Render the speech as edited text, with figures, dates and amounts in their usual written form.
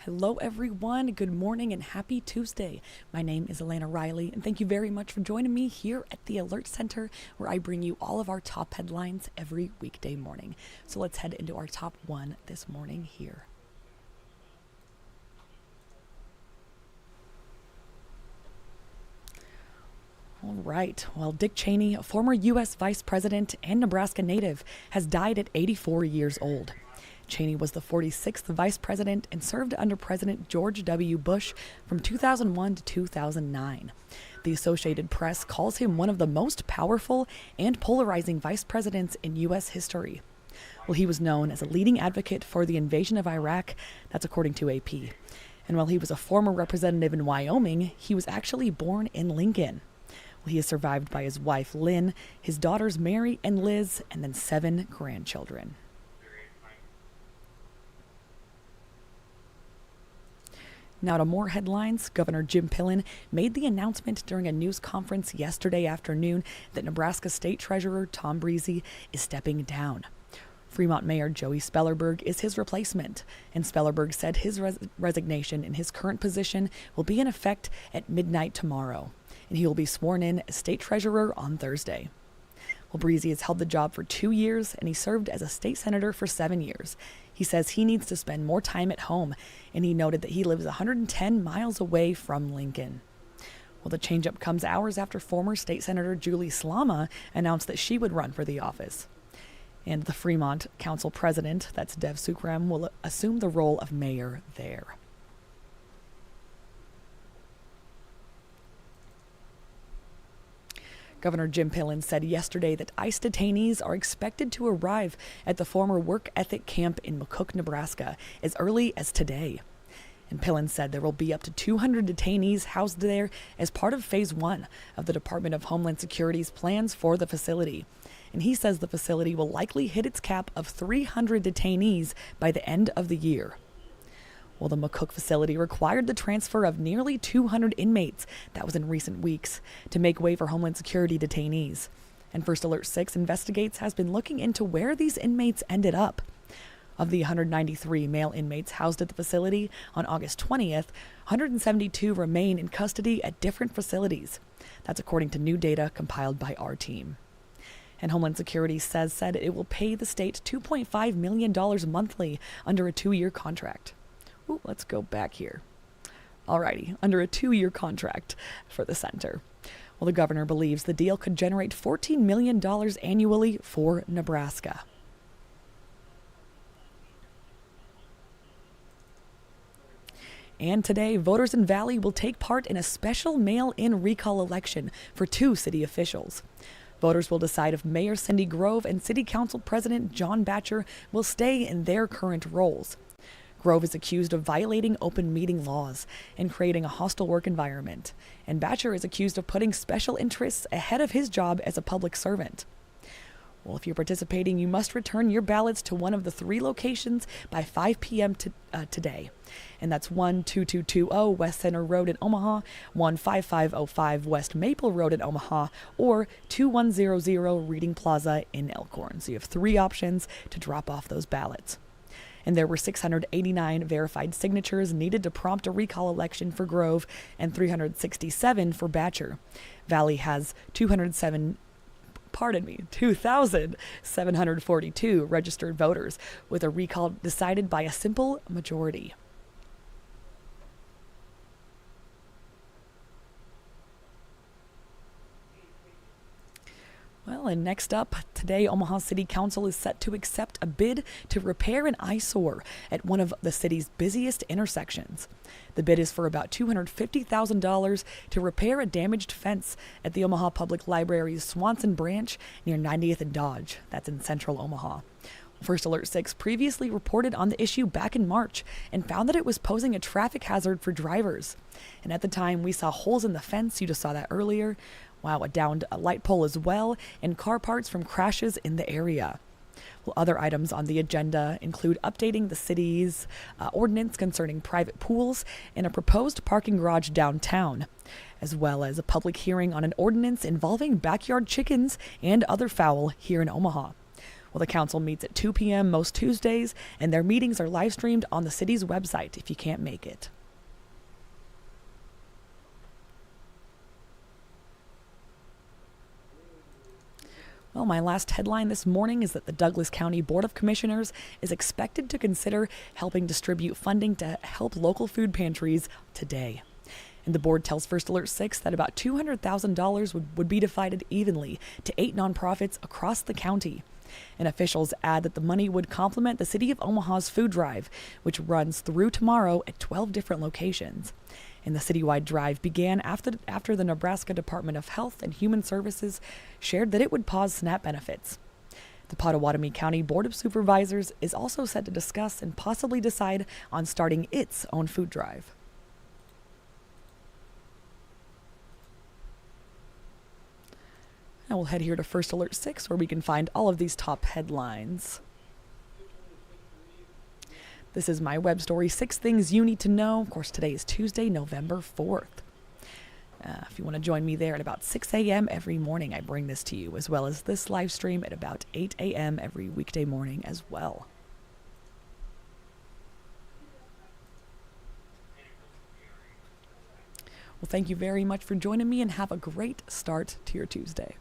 Hello, everyone. Good morning and happy Tuesday. My name is Elena Riley, and thank you very much for joining me here at the Alert Center, where I bring you all of our top headlines every weekday morning. So let's head into our top one this morning here. All right. Well, Dick Cheney, a former U.S. vice president and Nebraska native, has died at 84 years old. Cheney was the 46th vice president and served under President George W. Bush from 2001 to 2009. The Associated Press calls him one of the most powerful and polarizing vice presidents in U.S. history. Well, he was known as a leading advocate for the invasion of Iraq, that's according to AP. And while he was a former representative in Wyoming, he was actually born in Lincoln. Well, he is survived by his wife, Lynn, his daughters, Mary and Liz, and then 7 grandchildren. Now to more headlines. Governor Jim Pillen made the announcement during a news conference yesterday afternoon that Nebraska State Treasurer Tom Breezy is stepping down. Fremont Mayor Joey Spellerberg is his replacement, and Spellerberg said his resignation in his current position will be in effect at midnight tomorrow, and he will be sworn in as state treasurer on Thursday. Well, Breezy has held the job for 2 years, and he served as a state senator for 7 years. He says he needs to spend more time at home, and he noted that he lives 110 miles away from Lincoln. Well, the changeup comes hours after former state senator Julie Slama announced that she would run for the office. And the Fremont Council president, that's Dev Sukram, will assume the role of mayor there. Governor Jim Pillen said yesterday that ICE detainees are expected to arrive at the former work ethic camp in McCook, Nebraska, as early as today. And Pillen said there will be up to 200 detainees housed there as part of Phase 1 of the Department of Homeland Security's plans for the facility. And he says the facility will likely hit its cap of 300 detainees by the end of the year. Well, the McCook facility required the transfer of nearly 200 inmates, that was in recent weeks, to make way for Homeland Security detainees. And First Alert 6 Investigates has been looking into where these inmates ended up. Of the 193 male inmates housed at the facility on August 20th, 172 remain in custody at different facilities. That's according to new data compiled by our team. And Homeland Security said it will pay the state $2.5 million monthly under a 2-year contract. Ooh, let's go back here. Alrighty, under a 2-year contract for the center. Well, the governor believes the deal could generate $14 million annually for Nebraska. And today, voters in Valley will take part in a special mail-in recall election for 2 city officials. Voters will decide if Mayor Cindy Grove and City Council President John Batcher will stay in their current roles. Grove is accused of violating open meeting laws and creating a hostile work environment, and Batcher is accused of putting special interests ahead of his job as a public servant. Well, if you're participating, you must return your ballots to one of the 3 locations by 5 p.m. Today. And that's 12220 West Center Road in Omaha, 15505 West Maple Road in Omaha, or 2100 Reading Plaza in Elkhorn. So you have 3 options to drop off those ballots. And there were 689 verified signatures needed to prompt a recall election for Grove and 367 for Batcher. Valley has 2,742 registered voters, with a recall decided by a simple majority. Well, and next up, today Omaha City Council is set to accept a bid to repair an eyesore at one of the city's busiest intersections. The bid is for about $250,000 to repair a damaged fence at the Omaha Public Library's Swanson branch near 90th and Dodge. That's in central Omaha. First Alert 6 previously reported on the issue back in March and found that it was posing a traffic hazard for drivers. And at the time, we saw holes in the fence. You just saw that earlier. Wow, a downed light pole as well, and car parts from crashes in the area. Well, other items on the agenda include updating the city's ordinance concerning private pools and a proposed parking garage downtown, as well as a public hearing on an ordinance involving backyard chickens and other fowl here in Omaha. Well, the council meets at 2 p.m. most Tuesdays, and their meetings are live streamed on the city's website if you can't make it. Well, my last headline this morning is that the Douglas County Board of Commissioners is expected to consider helping distribute funding to help local food pantries today. And the board tells First Alert 6 that about $200,000 would be divided evenly to 8 nonprofits across the county. And officials add that the money would complement the City of Omaha's food drive, which runs through tomorrow at 12 different locations. And the citywide drive began after the Nebraska Department of Health and Human Services shared that it would pause SNAP benefits. The Pottawatomie County Board of Supervisors is also set to discuss and possibly decide on starting its own food drive. Now we'll head here to First Alert 6, where we can find all of these top headlines. This is my web story, 6 Things You Need to Know. Of course, today is Tuesday, November 4th. If you want to join me there at about 6 a.m. every morning, I bring this to you, as well as this live stream at about 8 a.m. every weekday morning as well. Well, thank you very much for joining me, and have a great start to your Tuesday.